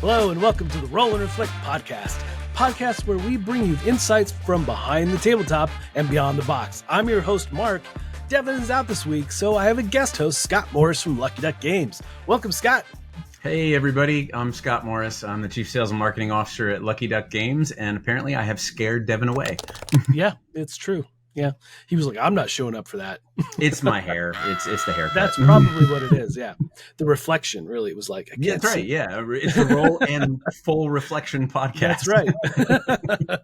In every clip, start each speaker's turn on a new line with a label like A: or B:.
A: Hello and welcome to the Roll and Reflect podcast where we bring you insights from behind the tabletop and beyond the box. I'm your host, Mark. Devin is out this week, so I have a guest host, Scott Morris from Lucky Duck Games. Welcome, Scott.
B: Hey, everybody. I'm Scott Morris. I'm the Chief Sales and Marketing Officer at Lucky Duck Games, and apparently I have scared Devin away.
A: Yeah, it's true. Yeah. He was like, I'm not showing up for that.
B: It's my hair. It's the haircut.
A: That's probably what it is, yeah. The reflection, really. It was like, I can't
B: That's right,
A: see.
B: yeah. It's a roll and full reflection podcast.
A: That's right.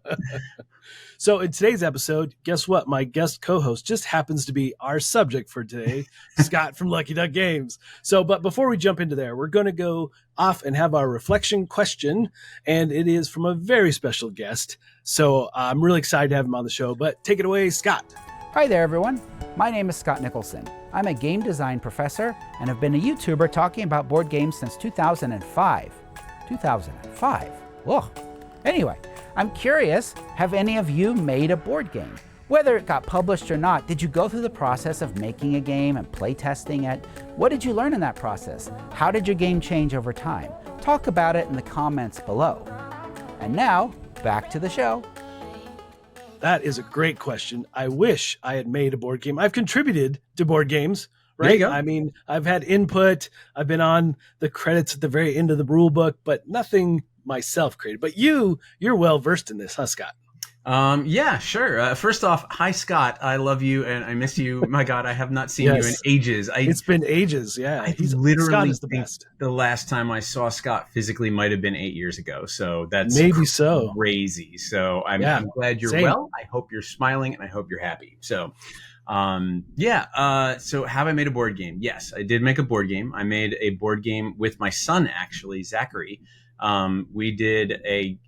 A: So in today's episode, guess what? My guest co-host just happens to be our subject for today, Scott from Lucky Duck Games. But before we jump into there, we're going to go off and have our reflection question, and it is from a very special guest. So I'm really excited to have him on the show, but take it away, Scott.
C: Hi there, everyone. My name is Scott Nicholson. I'm a game design professor and have been a YouTuber talking about board games since 2005. 2005? Ugh. Anyway, I'm curious, have any of you made a board game? Whether it got published or not, did you go through the process of making a game and play testing it? What did you learn in that process? How did your game change over time? Talk about it in the comments below. And now, back to the show.
A: That is a great question. I wish I had made a board game. I've contributed to board games, right?
B: There you go.
A: I mean, I've had input. I've been on the credits at the very end of the rule book, but nothing myself created. But you're well versed in this, huh, Scott?
B: Yeah, sure. First off, hi, Scott. I love you and I miss you. My God, I have not seen you in ages.
A: It's been ages, yeah.
B: Scott
A: is the best.
B: The last time I saw Scott physically might have been 8 years ago. So that's
A: maybe so
B: crazy. So I'm glad you're well. I hope you're smiling and I hope you're happy. So so have I made a board game? Yes, I did make a board game. I made a board game with my son, actually, Zachary. We did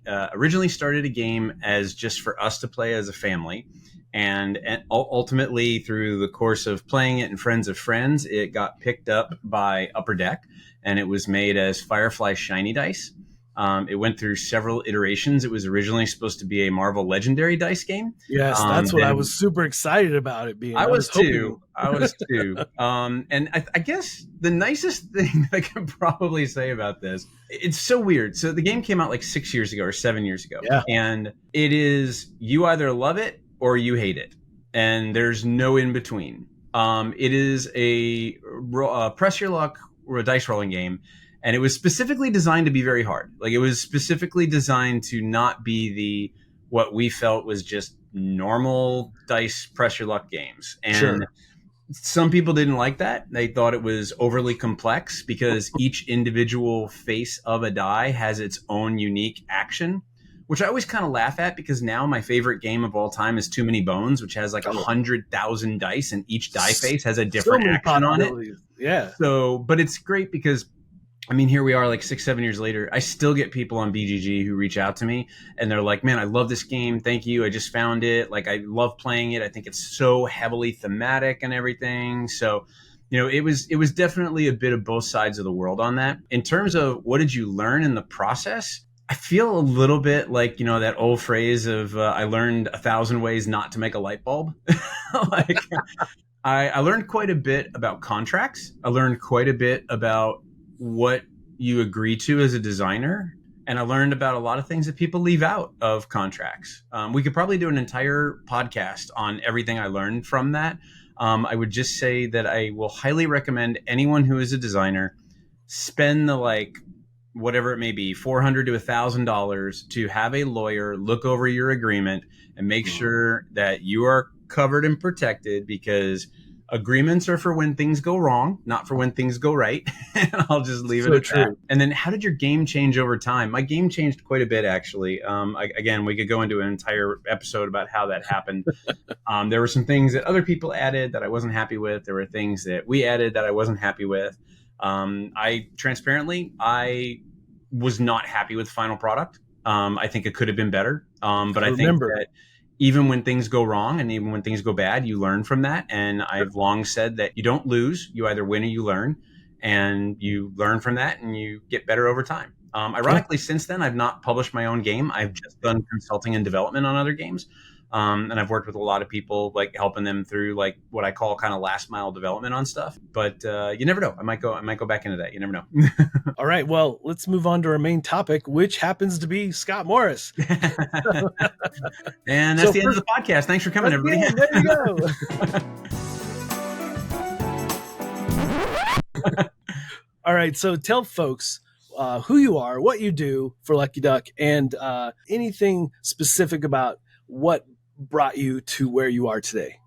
B: originally started a game as just for us to play as a family. And ultimately through the course of playing it and friends of friends, it got picked up by Upper Deck and it was made as Firefly Shiny Dice. It went through several iterations. It was originally supposed to be a Marvel Legendary Dice game.
A: Yes, that's what I was super excited about it being.
B: I was too. And I guess the nicest thing I can probably say about this, it's so weird. So the game came out like 6 years ago or 7 years ago.
A: Yeah.
B: And it is, you either love it or you hate it. And there's no in between. It is a press your luck or a dice rolling game. And it was specifically designed to be very hard. Like it was specifically designed to not be what we felt was just normal dice press your luck games. And some people didn't like that. They thought it was overly complex because each individual face of a die has its own unique action, which I always kind of laugh at because now my favorite game of all time is Too Many Bones, which has like 100,000 dice and each die face has a different action on it.
A: Yeah.
B: So, but it's great because I mean, here we are like 6-7 years later. I still get people on BGG who reach out to me and they're like, man, I love this game. Thank you. I just found it. Like, I love playing it. I think it's so heavily thematic and everything. So, it was definitely a bit of both sides of the world on that. In terms of what did you learn in the process? I feel a little bit like, that old phrase of I learned 1,000 ways not to make a light bulb. Like, I learned quite a bit about contracts. I learned quite a bit about what you agree to as a designer. And I learned about a lot of things that people leave out of contracts. We could probably do an entire podcast on everything I learned from that. I would just say that I will highly recommend anyone who is a designer spend the whatever it may be, $400 to $1,000 to have a lawyer look over your agreement and make sure that you are covered and protected, because agreements are for when things go wrong, not for when things go right. And I'll just leave it at that. And then how did your game change over time? My game changed quite a bit, actually. Again, we could go into an entire episode about how that happened. There were some things that other people added that I wasn't happy with. There were things that we added that I wasn't happy with. I was not happy with the final product. I think it could have been better. But I think that even when things go wrong and even when things go bad, you learn from that. And I've long said that you don't lose, you either win or you learn, and you learn from that and you get better over time. Ironically, since then, I've not published my own game. I've just done consulting and development on other games. And I've worked with a lot of people, like helping them through like what I call kind of last mile development on stuff. But you never know. I might go back into that. You never know.
A: All right. Well, let's move on to our main topic, which happens to be Scott Morris.
B: And that's the end of the podcast. Thanks for coming, everybody.
A: There you go. All right. So tell folks who you are, what you do for Lucky Duck, and anything specific about what brought you to where you are today.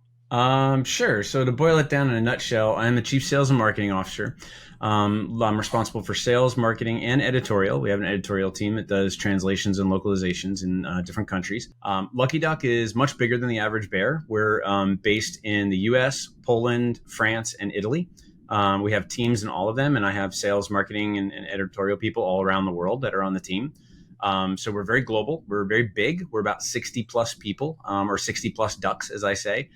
B: Sure. So to boil it down in a nutshell, I'm the Chief Sales and Marketing Officer. I'm responsible for sales, marketing, and editorial. We have an editorial team that does translations and localizations in different countries. Lucky Duck is much bigger than the average bear. We're based in the US, Poland, France, and Italy. We have teams in all of them, and I have sales, marketing, and editorial people all around the world that are on the team. So we're very global. We're very big. We're about 60 plus people, or 60 plus ducks, as I say,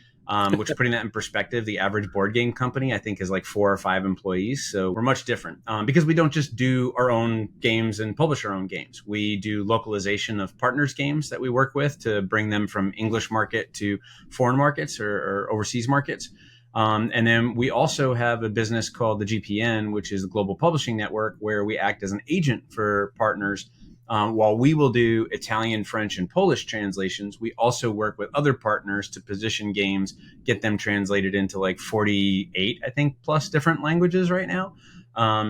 B: which putting that in perspective, the average board game company, I think, is like 4 or 5 employees. So we're much different because we don't just do our own games and publish our own games. We do localization of partners games that we work with to bring them from English market to foreign markets or overseas markets. And then we also have a business called the GPN, which is the Global Publishing Network, where we act as an agent for partners. While we will do Italian, French, and Polish translations, we also work with other partners to position games, get them translated into like 48, I think, plus different languages right now.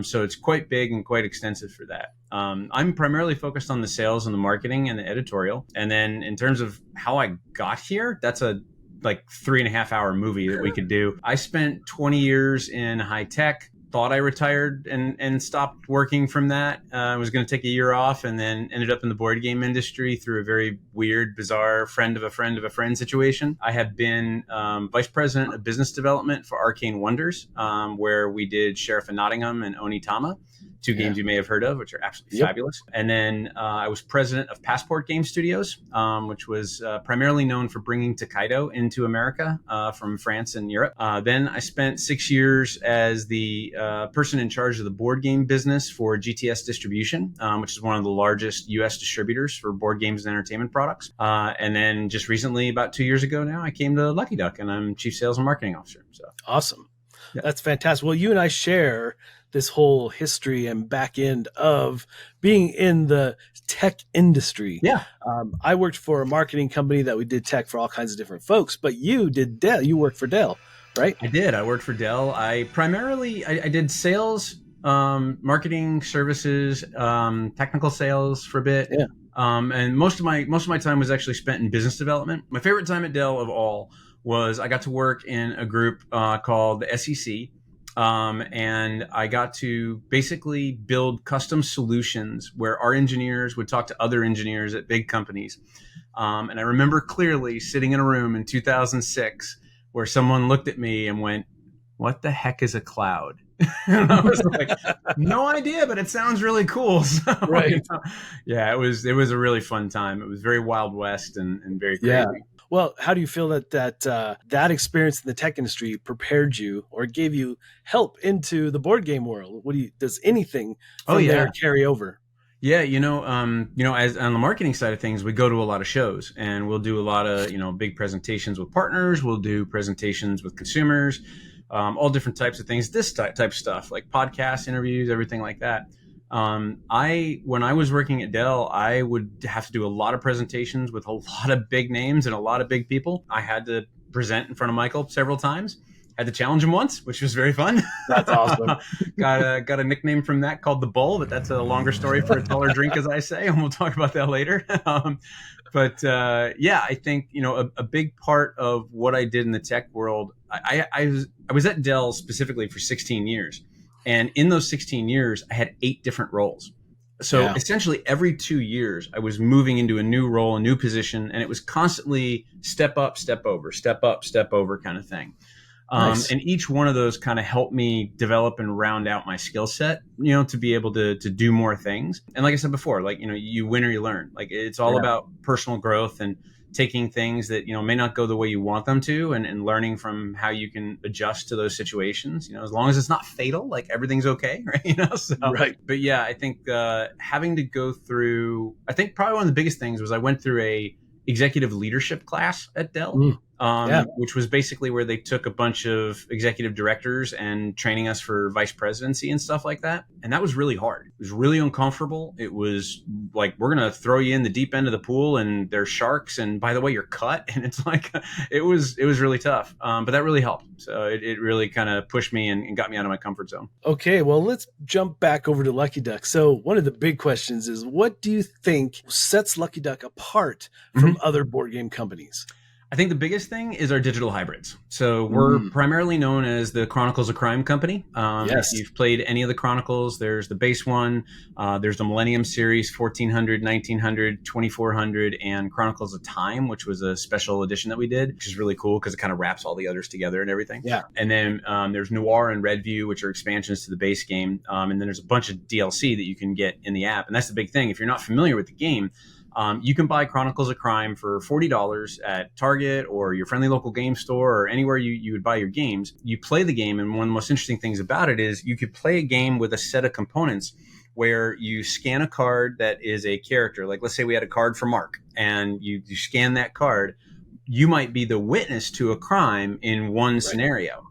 B: So it's quite big and quite extensive for that. I'm primarily focused on the sales and the marketing and the editorial. And then in terms of how I got here, that's a like 3.5 hour movie that we could do. I spent 20 years in high tech. Thought I retired and stopped working from that. I was going to take a year off and then ended up in the board game industry through a very weird, bizarre friend of a friend of a friend situation. I have been vice president of business development for Arcane Wonders, where we did Sheriff of Nottingham and Onitama, 2 games you may have heard of, which are absolutely fabulous. And then I was president of Passport Game Studios, which was primarily known for bringing Takedo into America from France and Europe. Then I spent 6 years as the person in charge of the board game business for GTS Distribution, which is one of the largest U.S. distributors for board games and entertainment products. And then just recently, about 2 years ago now, I came to Lucky Duck, and I'm Chief Sales and Marketing Officer. So
A: awesome. Yeah. That's fantastic. Well, you and I share this whole history and back end of being in the tech industry.
B: Yeah.
A: I worked for a marketing company that we did tech for all kinds of different folks, but you did Dell. You worked for Dell, right?
B: I did. I worked for Dell. I did sales, marketing, services, technical sales for a bit. Yeah. And most of my time was actually spent in business development. My favorite time at Dell of all was I got to work in a group called the SEC. And I got to basically build custom solutions where our engineers would talk to other engineers at big companies. And I remember clearly sitting in a room in 2006 where someone looked at me and went, "What the heck is a cloud?" And I was like, "No idea, but it sounds really cool." So,
A: right.
B: Yeah, it was a really fun time. It was very Wild West and very crazy.
A: Yeah. Well, how do you feel that experience in the tech industry prepared you or gave you help into the board game world? Does anything from there carry over?
B: Yeah, as on the marketing side of things, we go to a lot of shows and we'll do a lot of, big presentations with partners. We'll do presentations with consumers, all different types of things, this type of stuff, like podcasts, interviews, everything like that. When I was working at Dell, I would have to do a lot of presentations with a lot of big names and a lot of big people. I had to present in front of Michael several times. Had to challenge him once, which was very fun.
A: That's awesome.
B: got a nickname from that called the Bull, but that's a longer story for a taller drink, as I say, and we'll talk about that later. I think a big part of what I did in the tech world, I was at Dell specifically for 16 years. And in those 16 years, I had 8 different roles. So essentially every 2 years, I was moving into a new role, a new position, and it was constantly step up, step over, step up, step over kind of thing. Nice. And each one of those kind of helped me develop and round out my skill set, to be able to do more things. And like I said before, you win or you learn. Like it's all about personal growth and taking things that, may not go the way you want them to and learning from how you can adjust to those situations, as long as it's not fatal, like everything's okay. Right.
A: Right.
B: But yeah, I think having to go through, I think probably one of the biggest things was I went through a executive leadership class at Dell.
A: Mm. Yeah.
B: Which was basically where they took a bunch of executive directors and training us for vice presidency and stuff like that. And that was really hard. It was really uncomfortable. It was like, we're going to throw you in the deep end of the pool and there's sharks. And by the way, you're cut. And it's like, it was really tough. But that really helped. So it really kind of pushed me and got me out of my comfort zone.
A: Okay, well, let's jump back over to Lucky Duck. So one of the big questions is, what do you think sets Lucky Duck apart from other board game companies?
B: I think the biggest thing is our digital hybrids. So we're primarily known as the Chronicles of Crime company.
A: Yes.
B: If you've played any of the Chronicles, there's the base one, there's the Millennium series, 1400, 1900, 2400, and Chronicles of Time, which was a special edition that we did, which is really cool because it kind of wraps all the others together and everything.
A: Yeah.
B: And then there's Noir and Red View, which are expansions to the base game. And then there's a bunch of DLC that you can get in the app. And that's the big thing. If you're not familiar with the game, you can buy Chronicles of Crime for $40 at Target or your friendly local game store or anywhere you would buy your games. You play the game, and one of the most interesting things about it is you could play a game with a set of components where you scan a card that is a character. Like, let's say we had a card for Mark, and you scan that card. You might be the witness to a crime in one scenario,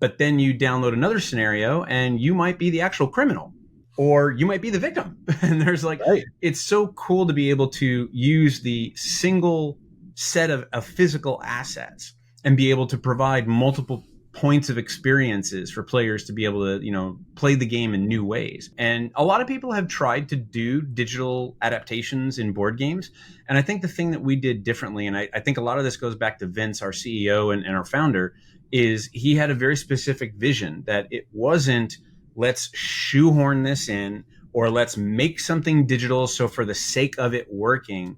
B: but then you download another scenario, and you might be the actual criminal. Or you might be the victim. And there's it's so cool to be able to use the single set of physical assets and be able to provide multiple points of experiences for players to be able to, play the game in new ways. And a lot of people have tried to do digital adaptations in board games. And I think the thing that we did differently, and I think a lot of this goes back to Vince, our CEO and our founder, is he had a very specific vision that it wasn't, let's shoehorn this in, or let's make something digital so for the sake of it working.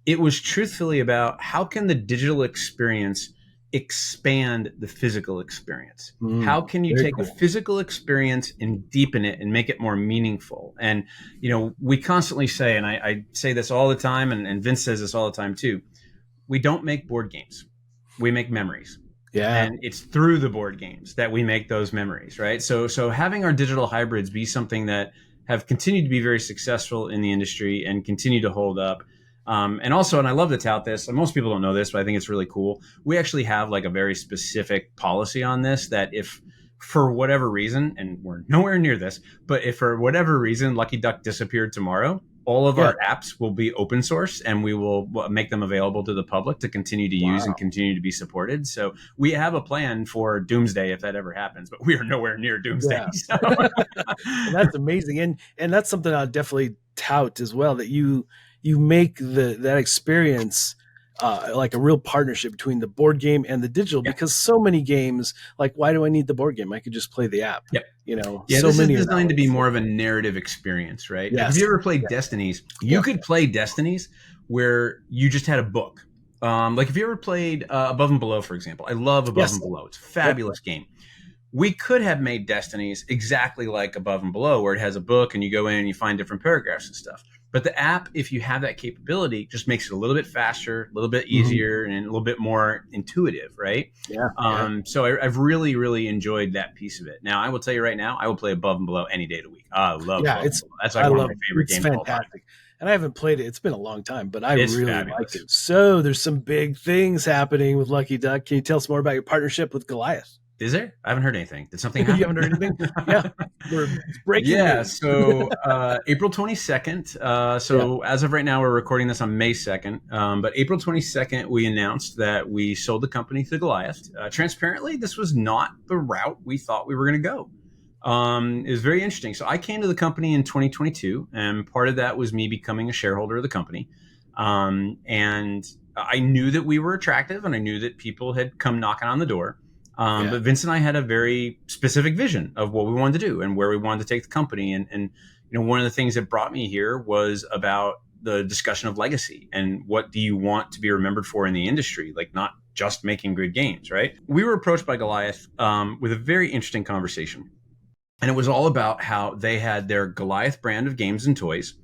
B: It was truthfully about how can the digital experience expand the physical experience? How can you take a physical experience and deepen it and make it more meaningful? And, we constantly say, and I say this all the time, and Vince says this all the time too, we don't make board games. We make memories. Yeah. And it's through the board games that we make those memories, right? So having our digital hybrids be something that have continued to be very successful in the industry and continue to hold up. And also, and I love to tout this, and most people don't know this, but I think it's really cool. We actually have like a very specific policy on this that if for whatever reason, and we're nowhere near this, but if for whatever reason Lucky Duck disappeared tomorrow, all of our apps will be open source and we will make them available to the public to continue to use and continue to be supported. So we have a plan for doomsday if that ever happens, but we are nowhere near doomsday.
A: Yeah.
B: So.
A: That's amazing. And that's something I'll definitely tout as well, that you make that experience like a real partnership between the board game and the digital, because so many games, like, why do I need the board game? I could just play the app.
B: Yep.
A: So
B: this
A: many
B: is designed to be more of a narrative experience, right?
A: Yes.
B: Like, if you ever played Destinies, you could play Destinies where you just had a book. Like if you ever played Above and Below, for example. I love Above and Below. It's a fabulous game. We could have made Destinies exactly like Above and Below, where it has a book and you go in and you find different paragraphs and stuff. But the app, if you have that capability, just makes it a little bit faster, a little bit easier, and a little bit more intuitive, right? So I've really, really enjoyed that piece of it. Now, I will tell you right now, I will play Above and Below any day of the week. I love Above and Below. That's like one of my favorite games of all time.
A: And I haven't played it. It's been a long time, but I really like it. So there's some big things happening with Lucky Duck. Can you tell us more about your partnership with Goliath?
B: Is there? I haven't heard anything. Did something happen?
A: You haven't heard anything? Yeah. We're breaking news.
B: So April 22nd. As of right now, we're recording this on May 2nd. But April 22nd, we announced that we sold the company to Goliath. Transparently, this was not the route we thought we were going to go. It was very interesting. So I came to the company in 2022, and part of that was me becoming a shareholder of the company. And I knew that we were attractive, and I knew that people had come knocking on the door. But Vince and I had a very specific vision of what we wanted to do and where we wanted to take the company. And one of the things that brought me here was about the discussion of legacy and what do you want to be remembered for in the industry, like not just making good games, right? We were approached by Goliath with a very interesting conversation. And it was all about how they had their Goliath brand of games and toys.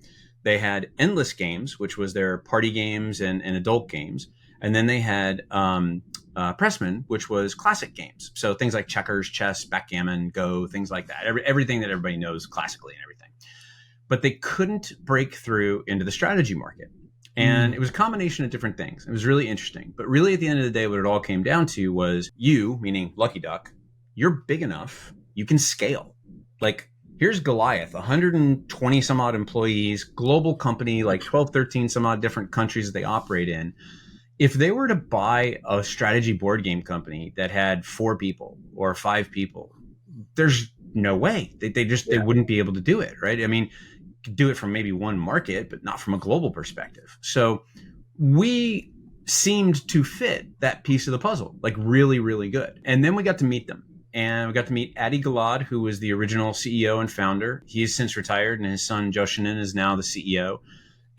B: They had Endless Games, which was their party games and adult games. And then they had Pressman, which was classic games. So things like checkers, chess, backgammon, Go, things like that. Everything that everybody knows classically and everything. But they couldn't break through into the strategy market. And it was a combination of different things. It was really interesting. But really, at the end of the day, what it all came down to was you, meaning Lucky Duck, you're big enough, you can scale. Like, here's Goliath, 120 some odd employees, global company, like 12, 13 some odd different countries that they operate in. If they were to buy a strategy board game company that had 4 people or 5 people, there's no way. They wouldn't be able to do it, right? I mean, do it from maybe one market, but not from a global perspective. So we seemed to fit that piece of the puzzle, like really, really good. And then we got to meet them. And we got to meet Adi Gilad, who was the original CEO and founder. He has since retired, and his son Joshanen is now the CEO.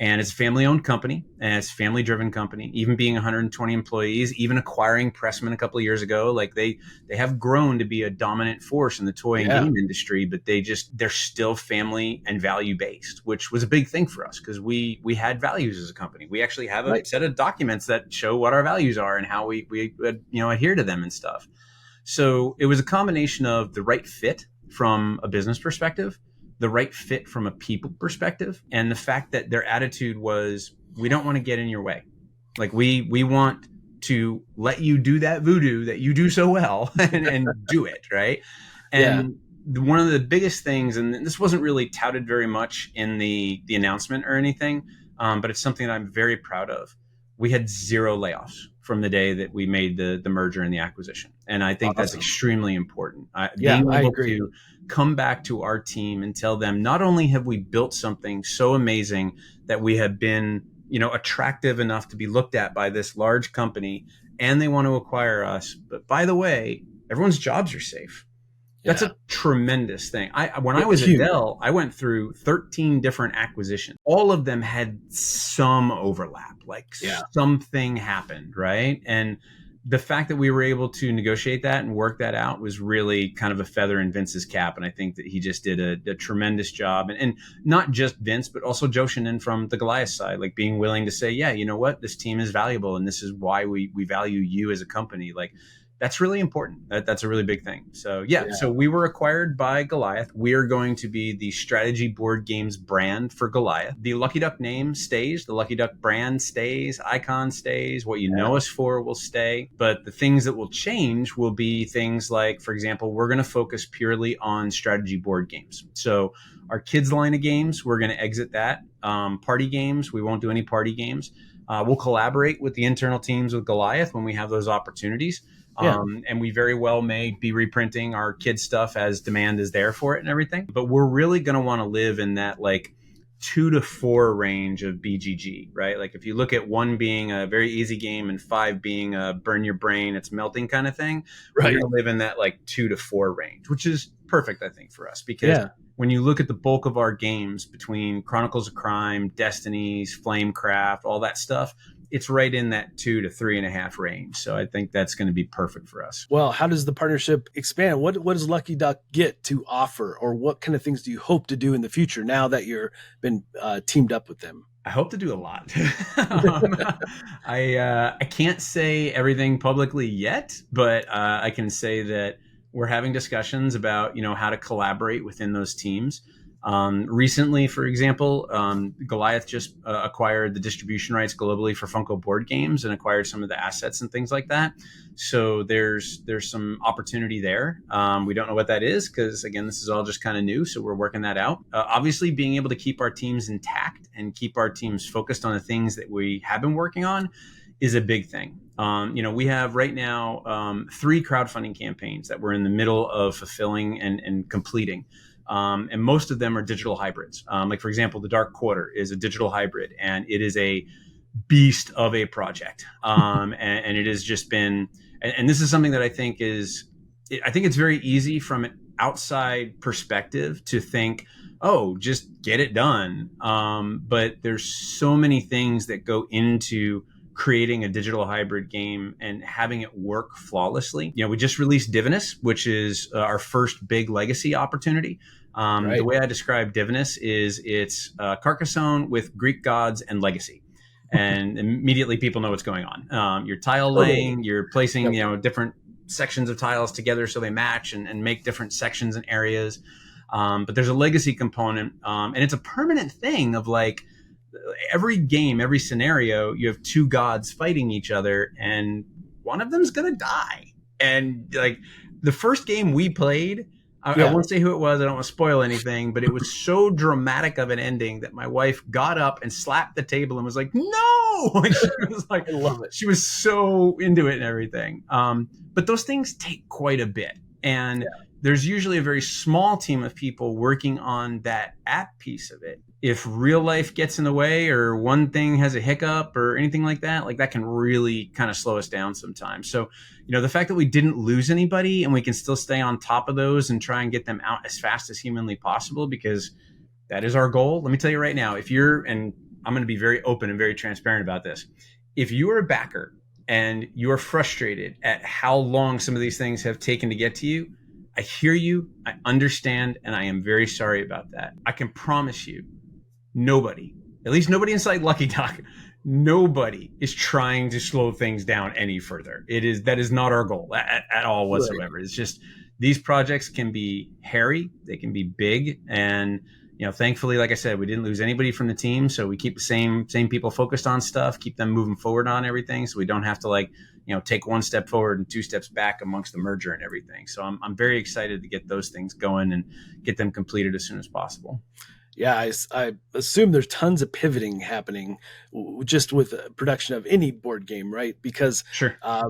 B: And it's a family-owned company, and it's a family-driven company. Even being 120 employees, even acquiring Pressman a couple of years ago, like they have grown to be a dominant force in the toy and game industry. But they're still family and value-based, which was a big thing for us because we had values as a company. We actually have a set of documents that show what our values are and how we adhere to them and stuff. So it was a combination of the right fit from a business perspective, the right fit from a people perspective, and the fact that their attitude was, we don't want to get in your way. Like we want to let you do that voodoo that you do so well and do it, right? And one of the biggest things, and this wasn't really touted very much in the announcement or anything, but it's something that I'm very proud of. We had 0 layoffs from the day that we made the merger and the acquisition. And I think that's extremely important. Being able to come back to our team and tell them, not only have we built something so amazing that we have been, attractive enough to be looked at by this large company and they want to acquire us, but by the way, everyone's jobs are safe. That's a tremendous thing. When I was at Dell, I went through 13 different acquisitions. All of them had some overlap, like something happened, right? And the fact that we were able to negotiate that and work that out was really kind of a feather in Vince's cap. And I think that he just did a tremendous job. And not just Vince, but also Joshanen from the Goliath side, like being willing to say, yeah, you know what? This team is valuable. And this is why we value you as a company. Like, that's really important. That's a really big thing. So so we were acquired by Goliath. We are going to be the strategy board games brand for Goliath. The Lucky Duck name stays. The Lucky Duck brand stays. Icon stays. What you know us for will stay. But the things that will change will be things like, for example, we're going to focus purely on strategy board games. So our kids line of games, we're going to exit that. Party games, we won't do any party games. We'll collaborate with the internal teams with Goliath when we have those opportunities. And we very well may be reprinting our kids stuff as demand is there for it and everything. But we're really going to want to live in that like 2 to 4 range of BGG, right? Like if you look at 1 being a very easy game and 5 being a burn your brain, it's melting kind of thing. Right. We're going to live in that like 2 to 4 range, which is perfect, I think, for us. Because when you look at the bulk of our games between Chronicles of Crime, Destinies, Flamecraft, all that stuff, it's right in that 2 to 3.5 range. So I think that's going to be perfect for us.
A: Well, how does the partnership expand? What does Lucky Duck get to offer, or what kind of things do you hope to do in the future now that you're been teamed up with them?
B: I hope to do a lot. I can't say everything publicly yet, but I can say that we're having discussions about, how to collaborate within those teams. Recently, for example, Goliath just acquired the distribution rights globally for Funko board games and acquired some of the assets and things like that. So there's some opportunity there. We don't know what that is because, again, this is all just kind of new. So we're working that out. Obviously, being able to keep our teams intact and keep our teams focused on the things that we have been working on is a big thing. We have right now 3 crowdfunding campaigns that we're in the middle of fulfilling and completing. And most of them are digital hybrids. Like, for example, the Dark Quarter is a digital hybrid, and it is a beast of a project. And it has just been, and this is something that I think it's very easy from an outside perspective to think, oh, just get it done. But there's so many things that go into creating a digital hybrid game and having it work flawlessly. We just released Divinus, which is our first big legacy opportunity. The way I describe Divinus is it's Carcassonne with Greek gods and legacy. And immediately people know what's going on. You're tile laying, you're placing, different sections of tiles together so they match and make different sections and areas. But there's a legacy component, and it's a permanent thing of like, every game, every scenario, you have two gods fighting each other, and one of them's gonna die. And like the first game we played, I won't say who it was. I don't want to spoil anything, but it was so dramatic of an ending that my wife got up and slapped the table and was like, "No!" Like, she was like,
A: I love it.
B: She was so into it and everything. But those things take quite a bit, and there's usually a very small team of people working on that app piece of it. If real life gets in the way, or one thing has a hiccup or anything like that can really kind of slow us down sometimes. So, the fact that we didn't lose anybody and we can still stay on top of those and try and get them out as fast as humanly possible, because that is our goal. Let me tell you right now, and I'm going to be very open and very transparent about this. If you are a backer and you are frustrated at how long some of these things have taken to get to you, I hear you, I understand, and I am very sorry about that. I can promise you, nobody, at least nobody inside Lucky Duck, nobody is trying to slow things down any further. That is not our goal at all whatsoever. Right. It's just, these projects can be hairy, they can be big, and thankfully, like I said, we didn't lose anybody from the team, so we keep the same people focused on stuff, keep them moving forward on everything, so we don't have to take one step forward and two steps back amongst the merger and everything. So I'm very excited to get those things going and get them completed as soon as possible.
A: Yeah, I assume there's tons of pivoting happening just with production of any board game, right? Because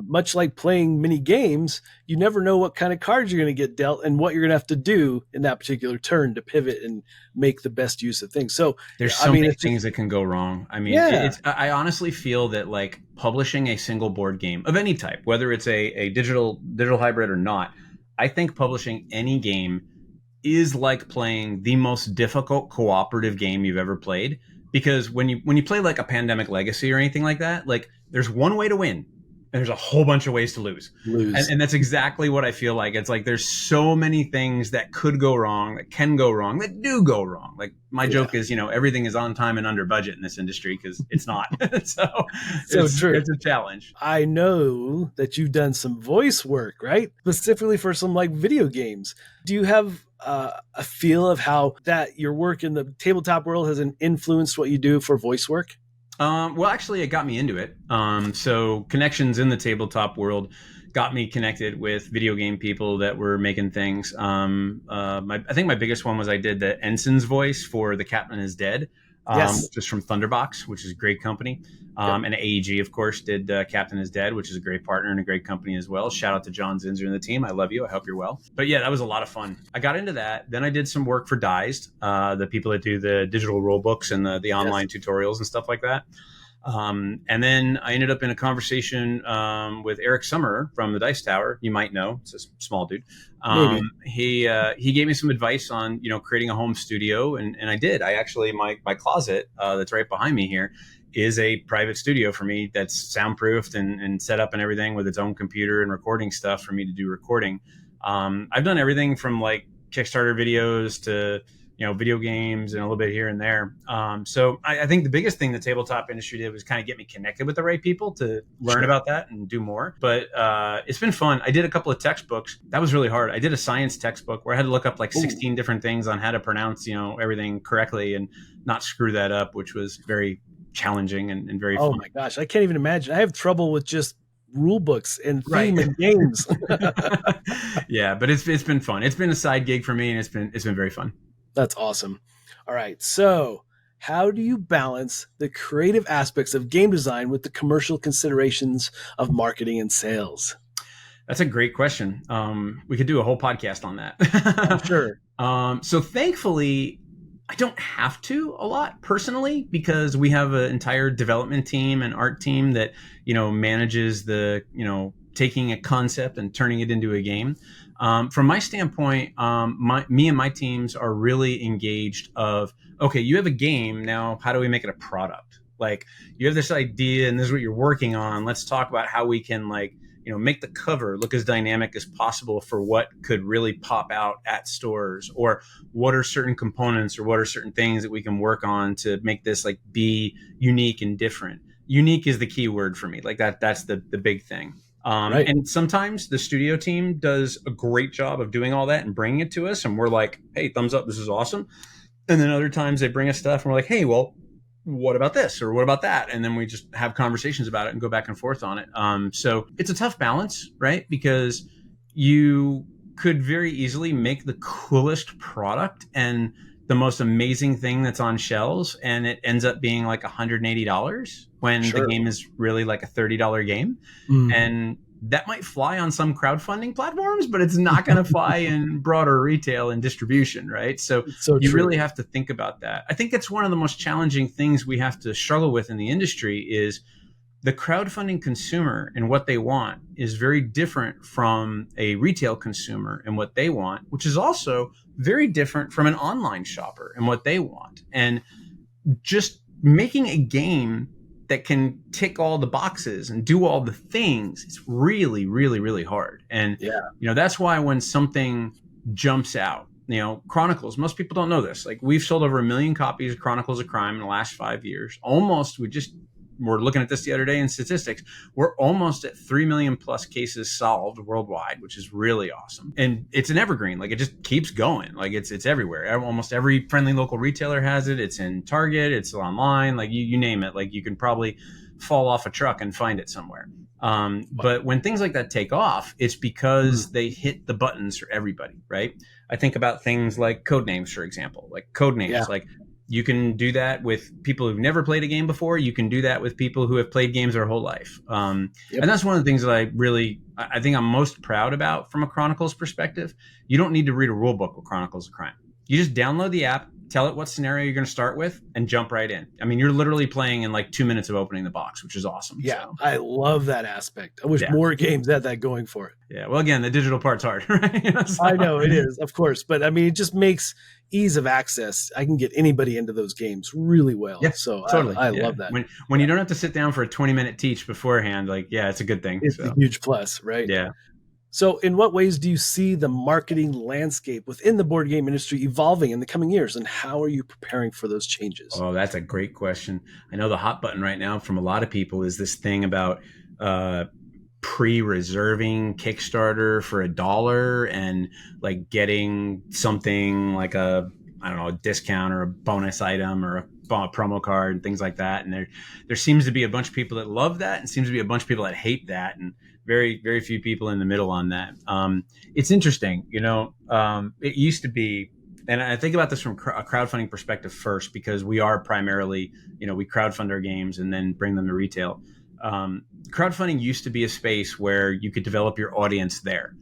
A: much like playing mini games, you never know what kind of cards you're going to get dealt and what you're going to have to do in that particular turn to pivot and make the best use of things. So
B: there's so many things that can go wrong. I mean, I honestly feel that like publishing a single board game of any type, whether it's a digital hybrid or not, I think publishing any game is like playing the most difficult cooperative game you've ever played, because when you play like a Pandemic Legacy or anything like that, like there's one way to win and there's a whole bunch of ways to lose. And that's exactly what I feel like. It's like there's so many things that could go wrong, that can go wrong, that do go wrong. Like my joke is, everything is on time and under budget in this industry, because it's not. so
A: true.
B: It's a challenge.
A: I know that you've done some voice work, right? Specifically for some like video games. Do you have a feel of how that your work in the tabletop world has influenced what you do for voice work?
B: Well, actually, it got me into it. So connections in the tabletop world got me connected with video game people that were making things. I think my biggest one was I did the ensign's voice for The Captain is Dead, which is from Thunderbox, which is a great company. And AEG, of course, did Captain is Dead, which is a great partner and a great company as well. Shout out to John Zinzer and the team. I love you. I hope you're well. But yeah, that was a lot of fun. I got into that. Then I did some work for Dized, the people that do the digital rule books and the online tutorials and stuff like that. And then I ended up in a conversation with Eric Summer from the Dice Tower. You might know, it's a small dude. He gave me some advice on creating a home studio, and I did. I actually my closet that's right behind me here is a private studio for me that's soundproofed and set up and everything with its own computer and recording stuff for me to do recording. I've done everything from like Kickstarter videos to video games and a little bit here and there. So I think the biggest thing the tabletop industry did was kind of get me connected with the right people to learn about that and do more. But it's been fun. I did a couple of textbooks. That was really hard. I did a science textbook where I had to look up like 16 different things on how to pronounce, everything correctly and not screw that up, which was very challenging and very fun.
A: Oh my gosh, I can't even imagine. I have trouble with just rule books and theme and games.
B: Yeah, but it's been fun. It's been a side gig for me, and it's been very fun.
A: That's awesome. All right. So how do you balance the creative aspects of game design with the commercial considerations of marketing and sales?
B: That's a great question. We could do a whole podcast on that.
A: I'm sure.
B: So thankfully, I don't have to a lot personally, because we have an entire development team and art team that, manages the, taking a concept and turning it into a game. From my standpoint, me and my teams are really engaged of, okay, you have a game. Now, how do we make it a product? Like, you have this idea and this is what you're working on. Let's talk about how we can make the cover look as dynamic as possible for what could really pop out at stores, or what are certain components or what are certain things that we can work on to make this be unique and different. Unique is the key word for me. Like that's the big thing. Right. And sometimes the studio team does a great job of doing all that and bringing it to us. And we're like, hey, thumbs up. This is awesome. And then other times they bring us stuff and we're like, hey, well, what about this or what about that? And then we just have conversations about it and go back and forth on it. So it's a tough balance, right? Because you could very easily make the coolest product and the most amazing thing that's on shelves, and it ends up being like $180 when the game is really like a $30 game. And that might fly on some crowdfunding platforms, but it's not going to fly in broader retail and distribution, right? So you really have to think about that. I think it's one of the most challenging things we have to struggle with in the industry is the crowdfunding consumer and what they want is very different from a retail consumer and what they want, which is also very different from an online shopper and what they want. And just making a game that can tick all the boxes and do all the things, it's really, really, really hard. And, that's why when something jumps out, Chronicles, most people don't know this. Like, we've sold over 1 million copies of Chronicles of Crime in the last 5 years. We're looking at this the other day in statistics. We're almost at 3 million plus cases solved worldwide, which is really awesome. And it's an evergreen. Like, it just keeps going. Like, it's everywhere. Almost every friendly local retailer has it. It's in Target. It's online. Like, you name it. Like, you can probably fall off a truck and find it somewhere. But when things like that take off, it's because they hit the buttons for everybody, right? I think about things like Codenames, for example. Like, Codenames, like, you can do that with people who've never played a game before. You can do that with people who have played games their whole life. And that's one of the things that I think I'm most proud about from a Chronicles perspective. You don't need to read a rule book with Chronicles of Crime. You just download the app, tell it what scenario you're going to start with, and jump right in. I mean, you're literally playing in like 2 minutes of opening the box, which is awesome.
A: Yeah,
B: so.
A: I love that aspect. I wish more games had that going for it.
B: Yeah, well, again, the digital part's hard, right?
A: I know it is, of course. But I mean, it just makes ease of access. I can get anybody into those games really well. Yeah, so totally. I love that.
B: When you don't have to sit down for a 20-minute teach beforehand, it's a good thing.
A: It's a huge plus, right?
B: Yeah.
A: So in what ways do you see the marketing landscape within the board game industry evolving in the coming years, and how are you preparing for those changes?
B: Oh, that's a great question. I know the hot button right now from a lot of people is this thing about pre-reserving Kickstarter for $1 and like getting something like a discount or a bonus item or a promo card and things like that. And there seems to be a bunch of people that love that and seems to be a bunch of people that hate that, and very, very few people in the middle on that. It's interesting, it used to be, and I think about this from a crowdfunding perspective first, because we are primarily, we crowdfund our games and then bring them to retail. Crowdfunding used to be a space where you could develop your audience there.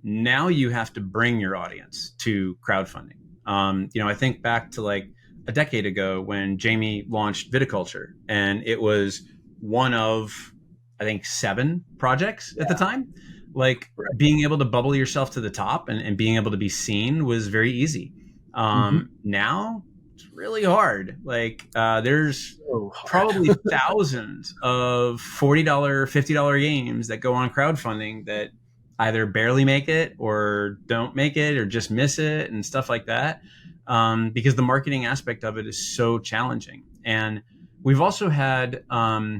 B: Now you have to bring your audience to crowdfunding. I think back to like a decade ago when Jamie launched Viticulture, and it was one of, I think, 7 projects at the time. Like, being able to bubble yourself to the top and being able to be seen was very easy. Now it's really hard. Like, there's probably thousands of $40, $50 games that go on crowdfunding that either barely make it or don't make it or just miss it and stuff like that. Because the marketing aspect of it is so challenging. And we've also had, I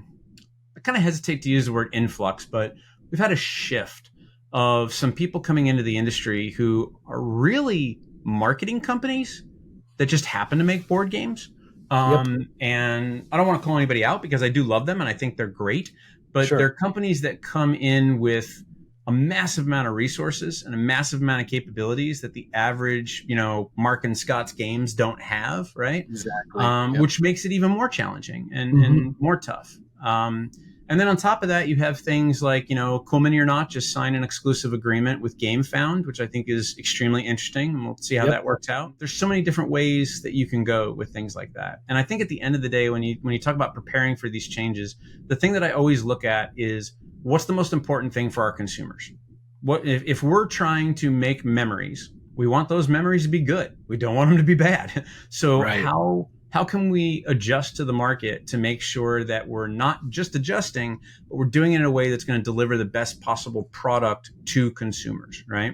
B: kind of hesitate to use the word influx, but we've had a shift of some people coming into the industry who are really marketing companies that just happen to make board games. And I don't want to call anybody out because I do love them and I think they're great, but they're companies that come in with a massive amount of resources and a massive amount of capabilities that the average, Mark and Scott's games don't have, right?
A: Exactly.
B: Which makes it even more challenging and more tough. And then on top of that, you have things like, Cool Mini or Not just signed an exclusive agreement with GameFound, which I think is extremely interesting. And we'll see how that works out. There's so many different ways that you can go with things like that. And I think at the end of the day, when you talk about preparing for these changes, the thing that I always look at is what's the most important thing for our consumers? What if we're trying to make memories, we want those memories to be good. We don't want them to be bad. So how can we adjust to the market to make sure that we're not just adjusting, but we're doing it in a way that's going to deliver the best possible product to consumers, right?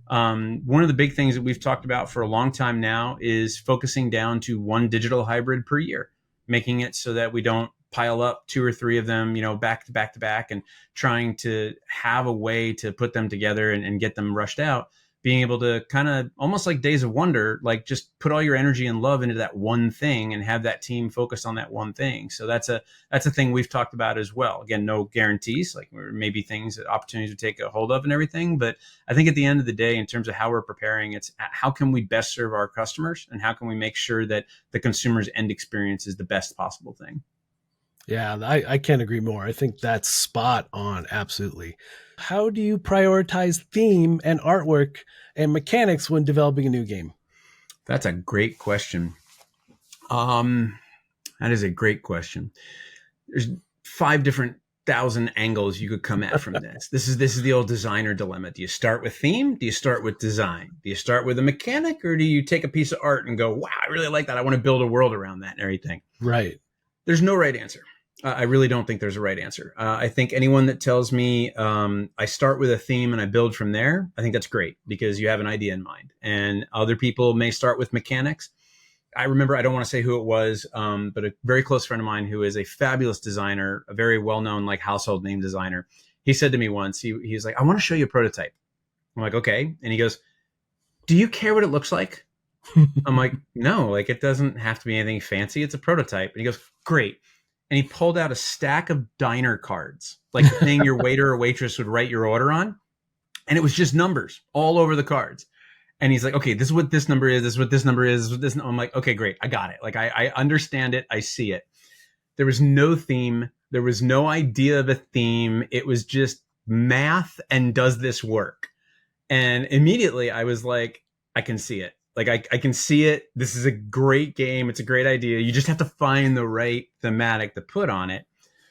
B: One of the big things that we've talked about for a long time now is focusing down to one digital hybrid per year, making it so that we don't pile up 2 or 3 of them, back to back and trying to have a way to put them together and get them rushed out. being able to kind of almost like Days of Wonder, like just put all your energy and love into that one thing and have that team focused on that one thing. So that's a thing we've talked about as well. Again, no guarantees, like maybe things that opportunities to take a hold of and everything. But I think at the end of the day, in terms of how we're preparing, it's how can we best serve our customers and how can we make sure that the consumer's end experience is the best possible thing.
A: Yeah, I can't agree more. I think that's spot on. Absolutely. How do you prioritize theme and artwork and mechanics when developing a new game?
B: That's a great question. That is a great question. There's 5,000 angles you could come at from this. This is the old designer dilemma. Do you start with theme? Do you start with design? Do you start with a mechanic, or do you take a piece of art and go, wow, I really like that. I want to build a world around that and everything.
A: Right.
B: There's no right answer. I really don't think there's a right answer. I think anyone that tells me I start with a theme and I build from there, I think that's great because you have an idea in mind. And other people may start with mechanics. I remember, I don't want to say who it was, but a very close friend of mine who is a fabulous designer, a very well-known like household name designer. He said to me once, he's like, I want to show you a prototype. I'm like, okay. And he goes, do you care what it looks like? I'm like, no, like it doesn't have to be anything fancy. It's a prototype. And he goes, great. And he pulled out a stack of diner cards, like the thing your waiter or waitress would write your order on. And it was just numbers all over the cards. And he's like, okay, this is what this number is. This is what this number is. This is what this. I'm like, okay, great. I got it. Like, I understand it. I see it. There was no theme. There was no idea of a theme. It was just math and does this work? And immediately I was like, I can see it. Like I can see it. This is a great game. It's a great idea. You just have to find the right thematic to put on it.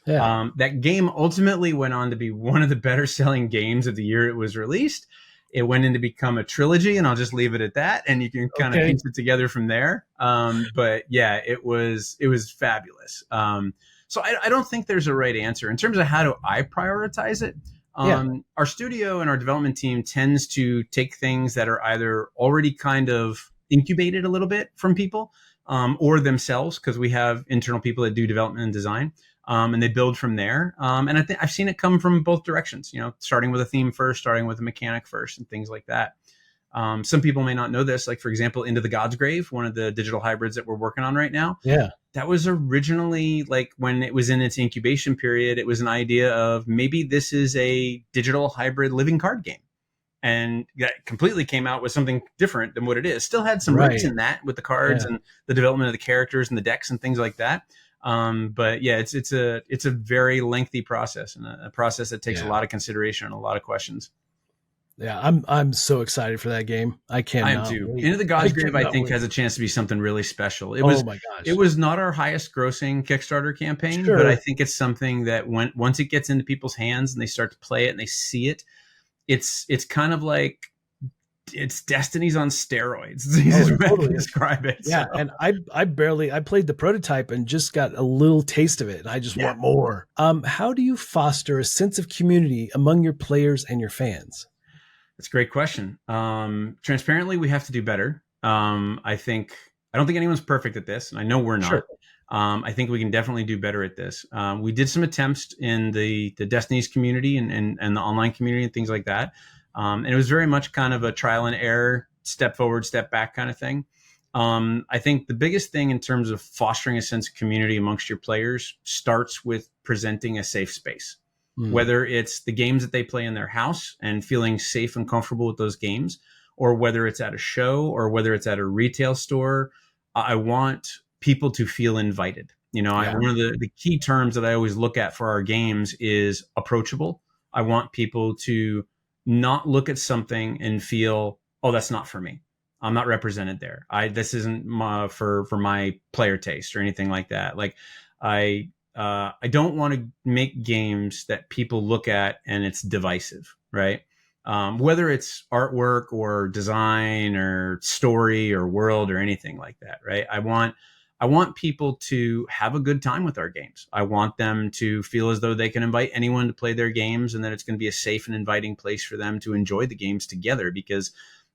B: Yeah. That game ultimately went on to be one of the better selling games of the year it was released. It went in to become a trilogy, and I'll just leave it at that. And you can kind of piece it together from there. But yeah, it was fabulous. So I don't think there's a right answer in terms of how do I prioritize it. Our studio and our development team tends to take things that are either already kind of incubated a little bit from people or themselves, because we have internal people that do development and design, and they build from there. And I think I've seen it come from both directions, starting with a theme first, starting with a mechanic first, and things like that. Some people may not know this, like, for example, Into the God's Grave, one of the digital hybrids that we're working on right now. Yeah. That was originally, like, when it was in its incubation period, it was an idea of maybe this is a digital hybrid living card game. And that completely came out with something different than what it is. Still had some roots in that with the cards and the development of the characters and the decks and things like that. But yeah, it's a very lengthy process, and a process that takes a lot of consideration and a lot of questions.
A: Yeah, I'm so excited for that game. I am
B: too. Into the God's Grave, I think, has a chance to be something really special. It was, oh my gosh. It was not our highest grossing Kickstarter campaign, but I think it's something that once it gets into people's hands and they start to play it and they see it, it's kind of like it's Destiny's on steroids. It's the easiest way to describe it.
A: Yeah, so. And I played the prototype and just got a little taste of it, and I just want more. How do you foster a sense of community among your players and your fans?
B: That's a great question. Transparently, we have to do better. I don't think anyone's perfect at this, and I know we're not. Sure. I think we can definitely do better at this. We did some attempts in the Destiny's community and the online community and things like that. And it was very much kind of a trial and error, step forward, step back kind of thing. I think the biggest thing in terms of fostering a sense of community amongst your players starts with presenting a safe space. Whether it's the games that they play in their house and feeling safe and comfortable with those games, or whether it's at a show or whether it's at a retail store, I want people to feel invited. One of the key terms that I always look at for our games is approachable. I want people to not look at something and feel, oh, that's not for me. I'm not represented there. This isn't for my player taste or anything like that. Like I don't want to make games that people look at and it's divisive, right? Whether it's artwork or design or story or world or anything like that, right? I want people to have a good time with our games. I want them to feel as though they can invite anyone to play their games and that it's going to be a safe and inviting place for them to enjoy the games together, because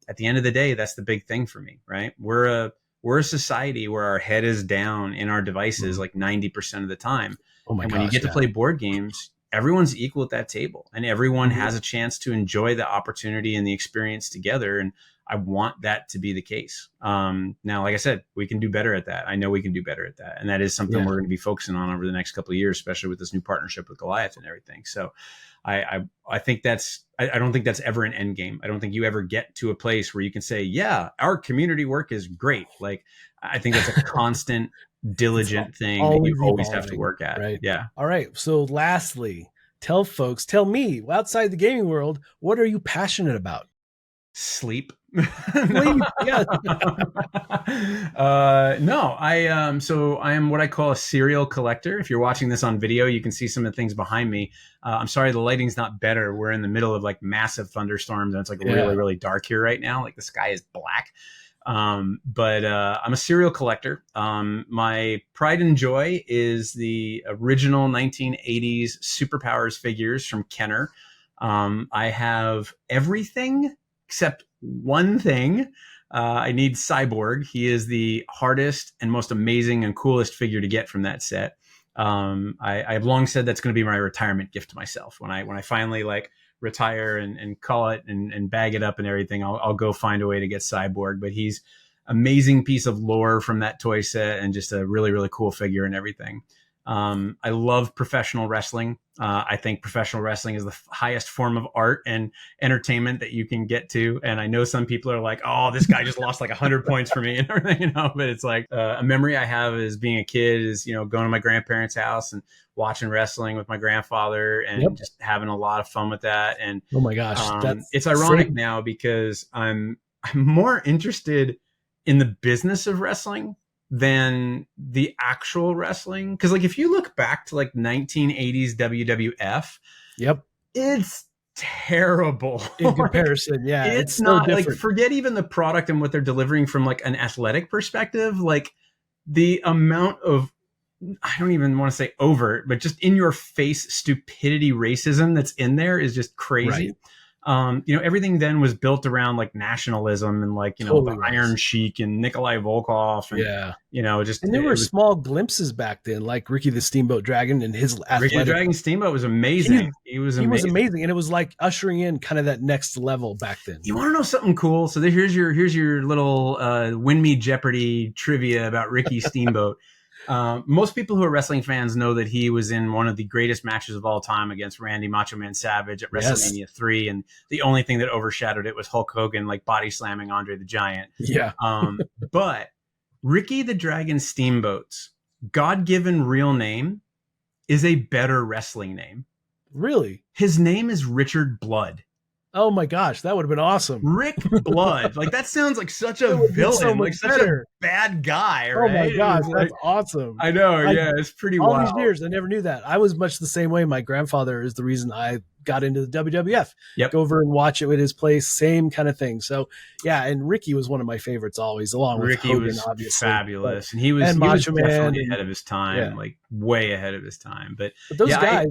B: at the end of the day, that's the big thing for me, right? We're a society where our head is down in our devices like 90% of the time. And when you get to play board games, everyone's equal at that table, and everyone has a chance to enjoy the opportunity and the experience together. And I want that to be the case. Now, like I said, we can do better at that. I know we can do better at that. And that is something we're going to be focusing on over the next couple of years, especially with this new partnership with Goliath and everything. So I think I don't think that's ever an end game. I don't think you ever get to a place where you can say, yeah, our community work is great. Like, I think that's a constant, diligent thing that you always have to work at.
A: Right?
B: Yeah.
A: All right. So lastly, tell me, outside the gaming world, what are you passionate about?
B: Sleep.
A: Sleep. Yeah.
B: No, so I am what I call a serial collector. If you're watching this on video, you can see some of the things behind me. I'm sorry, the lighting's not better. We're in the middle of like massive thunderstorms, and it's like really, really dark here right now. Like the sky is black. But I'm a serial collector. My pride and joy is the original 1980s Superpowers figures from Kenner. I have everything except one thing. I need Cyborg. He is the hardest and most amazing and coolest figure to get from that set. I have long said that's going to be my retirement gift to myself. When I finally like retire and call it and bag it up and everything, I'll go find a way to get Cyborg. But he's amazing piece of lore from that toy set and just a really, really cool figure and everything. I love professional wrestling. I think professional wrestling is the highest form of art and entertainment that you can get to. And I know some people are like, oh, this guy just lost like 100 points for me and everything, but it's like a memory I have as being a kid is, going to my grandparents' house and watching wrestling with my grandfather and just having a lot of fun with that. And
A: oh my gosh,
B: it's ironic now because I'm more interested in the business of wrestling than the actual wrestling. Because like if you look back to like 1980s WWF, it's terrible
A: in comparison.
B: Like, it's not so like, forget even the product and what they're delivering from like an athletic perspective. Like the amount of, I don't even want to say overt, but just in your face stupidity racism that's in there is just crazy. Everything then was built around like nationalism and like, the Iron Sheik and Nikolai Volkov. And,
A: and there were small glimpses back then, like Ricky the Steamboat Dragon and his athletic.
B: Ricky the Dragon Steamboat was amazing. He was amazing.
A: And it was like ushering in kind of that next level back then.
B: You want to know something cool? So here's your little Win Me Jeopardy trivia about Ricky Steamboat. Most people who are wrestling fans know that he was in one of the greatest matches of all time against Randy Macho Man Savage at WrestleMania 3. And the only thing that overshadowed it was Hulk Hogan, like body slamming Andre the Giant.
A: Yeah.
B: But Ricky the Dragon Steamboat's God-given real name is a better wrestling name.
A: Really?
B: His name is Richard Blood.
A: Oh my gosh, that would have been awesome.
B: Rick Blood. Like that sounds like such a villain, like such a bad guy, right?
A: Oh my gosh,
B: that's
A: like, awesome.
B: I know, it's pretty
A: all
B: wild.
A: These years, I never knew that. I was much the same way. My grandfather is the reason I got into the WWF. Go over and watch it at his place, same kind of thing. So yeah, and Ricky was one of my favorites always, along with
B: Ricky.
A: Hogan,
B: was
A: obviously.
B: Fabulous. And he was definitely ahead of his time, like way ahead of his time. But
A: those guys...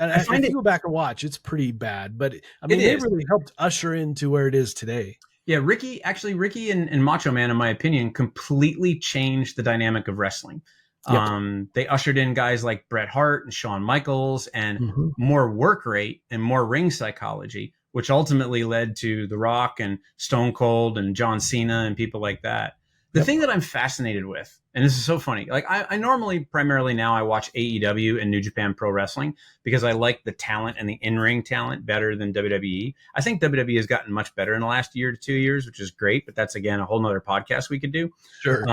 A: And if you go back and watch, it's pretty bad. But I mean, they really helped usher into where it is today.
B: Yeah, Ricky and Macho Man, in my opinion, completely changed the dynamic of wrestling. They ushered in guys like Bret Hart and Shawn Michaels and more work rate and more ring psychology, which ultimately led to The Rock and Stone Cold and John Cena and people like that. The thing that I'm fascinated with, and this is so funny, like I normally primarily now I watch AEW and New Japan Pro Wrestling because I like the talent and the in-ring talent better than WWE. I think WWE has gotten much better in the last year to 2 years, which is great, but that's again a whole nother podcast we could do.
A: Sure.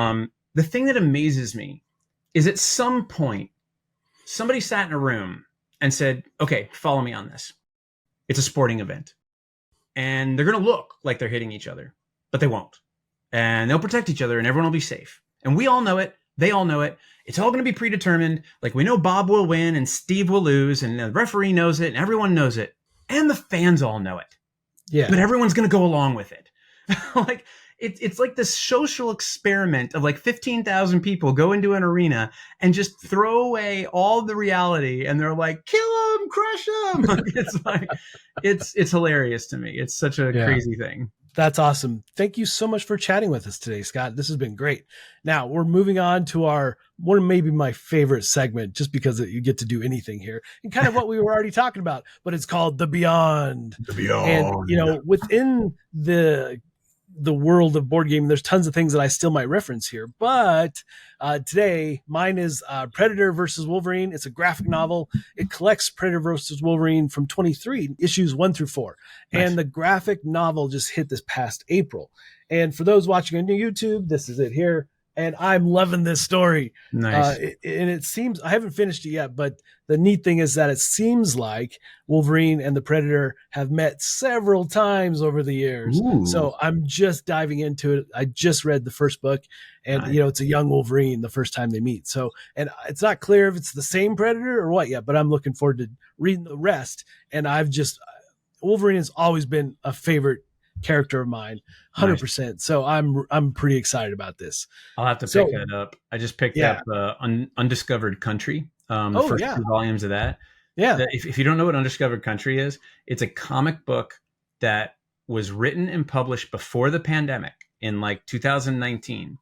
B: The thing that amazes me is at some point somebody sat in a room and said, okay, follow me on this. It's a sporting event. And they're going to look like they're hitting each other, but they won't. And they'll protect each other and everyone will be safe. And we all know it. They all know it. It's all going to be predetermined. Like we know Bob will win and Steve will lose and the referee knows it and everyone knows it. And the fans all know it.
A: Yeah.
B: But everyone's going to go along with it. Like it's like this social experiment of like 15,000 people go into an arena and just throw away all the reality. And they're like, kill him, crush him. It's hilarious to me. It's such a crazy thing.
A: That's awesome. Thank you so much for chatting with us today, Scott. This has been great. Now we're moving on to one of maybe my favorite segment, just because you get to do anything here and kind of what we were already talking about, but it's called The Beyond.
B: The Beyond.
A: And, you know, within the world of board gaming, there's tons of things that I still might reference here, but today mine is Predator versus Wolverine. It's a graphic novel. It collects Predator versus Wolverine from 23 issues 1 through 4. Nice. And the graphic novel just hit this past April. And for those watching on YouTube, this is it here. And I'm loving this story.
B: Nice.
A: And it seems, I haven't finished it yet, but the neat thing is that it seems like Wolverine and the Predator have met several times over the years.
B: Ooh.
A: So I'm just diving into it. I just read the first book, and
B: Nice.
A: you know, it's a young Wolverine the first time they meet. So, and it's not clear if it's the same Predator or what yet, but I'm looking forward to reading the rest. And Wolverine has always been a favorite character of mine, 100%. Nice. So I'm pretty excited about this.
B: I'll have to pick that up. I just picked up Undiscovered Country, the first 2 volumes of that.
A: Yeah.
B: If you don't know what Undiscovered Country is, it's a comic book that was written and published before the pandemic in like 2019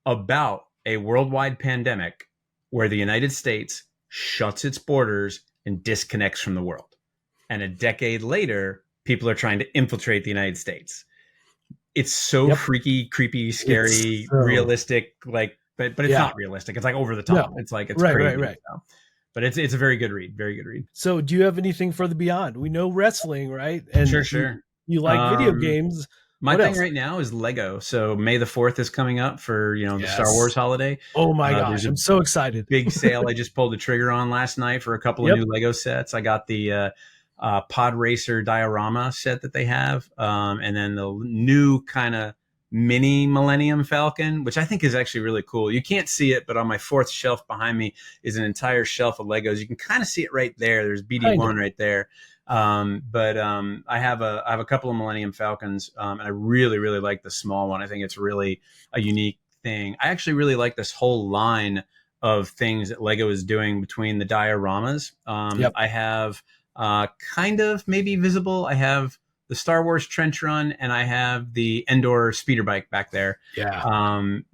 B: about a worldwide pandemic where the United States shuts its borders and disconnects from the world. And a decade later, people are trying to infiltrate the United States. It's so freaky, creepy, scary, realistic, like, but it's not realistic. It's like over the top. No. It's like, it's crazy. Right. So, but it's a very good read. Very good read.
A: So do you have anything for the Beyond? We know wrestling, right? And
B: sure.
A: You like video games.
B: My thing right now is Lego. So May the 4th is coming up for, the Star Wars holiday.
A: Oh my gosh. I'm so excited.
B: Big sale. I just pulled the trigger on last night for a couple of new Lego sets. I got the, Pod Racer diorama set that they have, and then the new kind of mini Millennium Falcon, which I think is actually really cool. You can't see it, but on my 4th shelf behind me is an entire shelf of Legos. You can kind of see it right there. There's BD1 right there. But I have a couple of Millennium Falcons, and I really, really like the small one. I think it's really a unique thing. I actually really like this whole line of things that Lego is doing between the dioramas. I have kind of maybe visible. I have the Star Wars trench run, and I have the Endor speeder bike back there.
A: Yeah.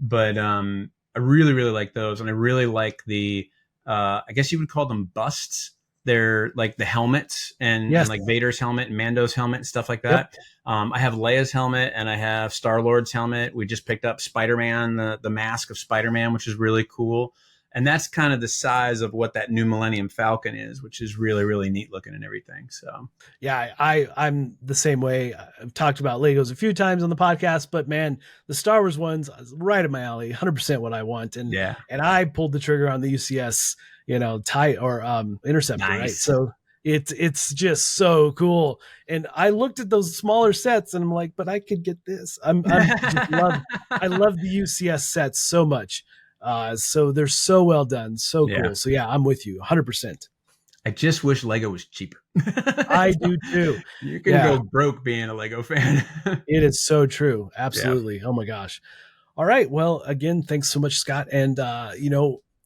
B: But I really, really like those. And I really like the, I guess you would call them busts. They're like the helmets and like Vader's helmet and Mando's helmet and stuff like that. I have Leia's helmet, and I have Star-Lord's helmet. We just picked up Spider-Man, the mask of Spider-Man, which is really cool. And that's kind of the size of what that new Millennium Falcon is, which is really, really neat looking and everything. So,
A: yeah, I'm the same way. I've talked about Legos a few times on the podcast, but man, the Star Wars one's right up my alley, 100% what I want. And and I pulled the trigger on the UCS, Interceptor, right? So it's just so cool. And I looked at those smaller sets, and I'm like, but I could get this. I love the UCS sets so much. So they're so well done. So cool. So yeah, I'm with you 100%.
B: I just wish Lego was cheaper.
A: I do too.
B: You can go broke being a Lego fan.
A: It is so true. Absolutely. Yeah. Oh my gosh. All right. Well, again, thanks so much, Scott. And,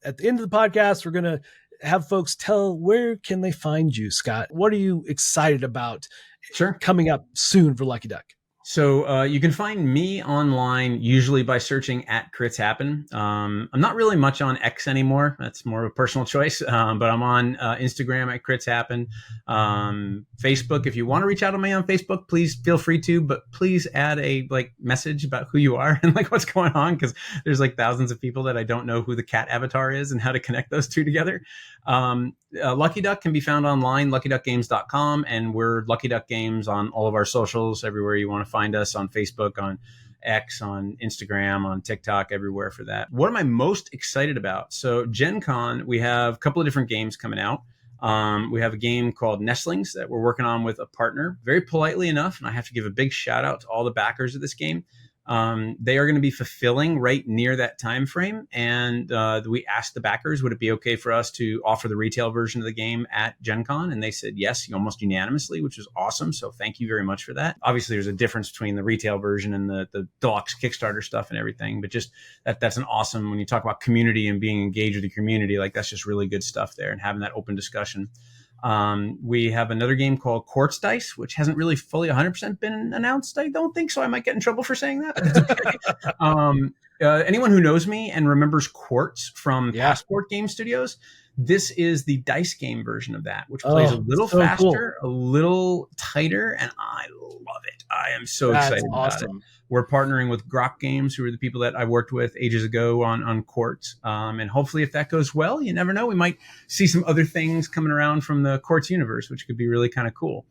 A: at the end of the podcast, we're going to have folks tell where can they find you, Scott? What are you excited about coming up soon for Lucky Duck?
B: So you can find me online usually by searching at Crits Happen. I'm not really much on X anymore. That's more of a personal choice. But I'm on Instagram at Crits Happen. Facebook, if you want to reach out to me on Facebook, please feel free to. But please add a message about who you are and what's going on, because there's thousands of people that I don't know who the cat avatar is and how to connect those two together. Lucky Duck can be found online, luckyduckgames.com, and we're Lucky Duck Games on all of our socials, everywhere you want to find us, on Facebook, on X, on Instagram, on TikTok, everywhere for that. What am I most excited about? So Gen Con, we have a couple of different games coming out. We have a game called Nestlings that we're working on with a partner, very politely enough, and I have to give a big shout out to all the backers of this game. They are going to be fulfilling right near that time frame, and we asked the backers, would it be okay for us to offer the retail version of the game at Gen Con? And they said yes, almost unanimously, which was awesome. So thank you very much for that. Obviously, there's a difference between the retail version and the deluxe Kickstarter stuff and everything, but just that's an awesome, when you talk about community and being engaged with the community, that's just really good stuff there, and having that open discussion. We have another game called Quartz Dice, which hasn't really fully 100% been announced. I don't think so. I might get in trouble for saying that, but that's okay. Anyone who knows me and remembers Quartz from Passport Game Studios, this is the dice game version of that, which plays a little faster, a little tighter, and I love it. I am so excited about it. We're partnering with Grok Games, who are the people that I worked with ages ago on Quartz. And hopefully if that goes well, you never know, we might see some other things coming around from the Quartz universe, which could be really kind of cool.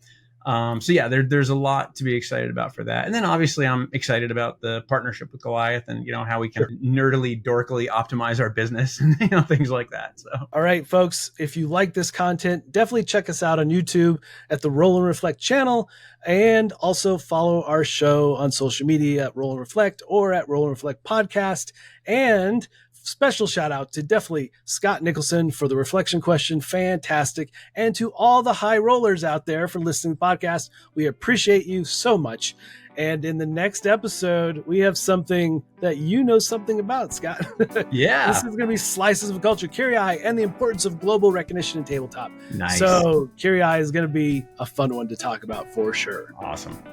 B: So yeah, there's a lot to be excited about for that. And then obviously I'm excited about the partnership with Goliath and, you know, how we can nerdily, dorkily optimize our business and, you know, things like that. So,
A: all right, folks, if you like this content, definitely check us out on YouTube at the Roll and Reflect channel, and also follow our show on social media at Roll and Reflect or at Roll and Reflect Podcast. And special shout out to definitely Scott Nicholson for the reflection question. Fantastic. And to all the high rollers out there for listening to the podcast. We appreciate you so much. And in the next episode, we have something that you know something about, Scott.
B: Yeah.
A: This is going to be Slices of Culture, Curii, and the importance of global recognition in tabletop.
B: Nice.
A: So Curii is going to be a fun one to talk about for sure.
B: Awesome.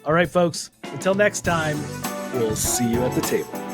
A: All right, folks. Until next time, we'll see you at the table.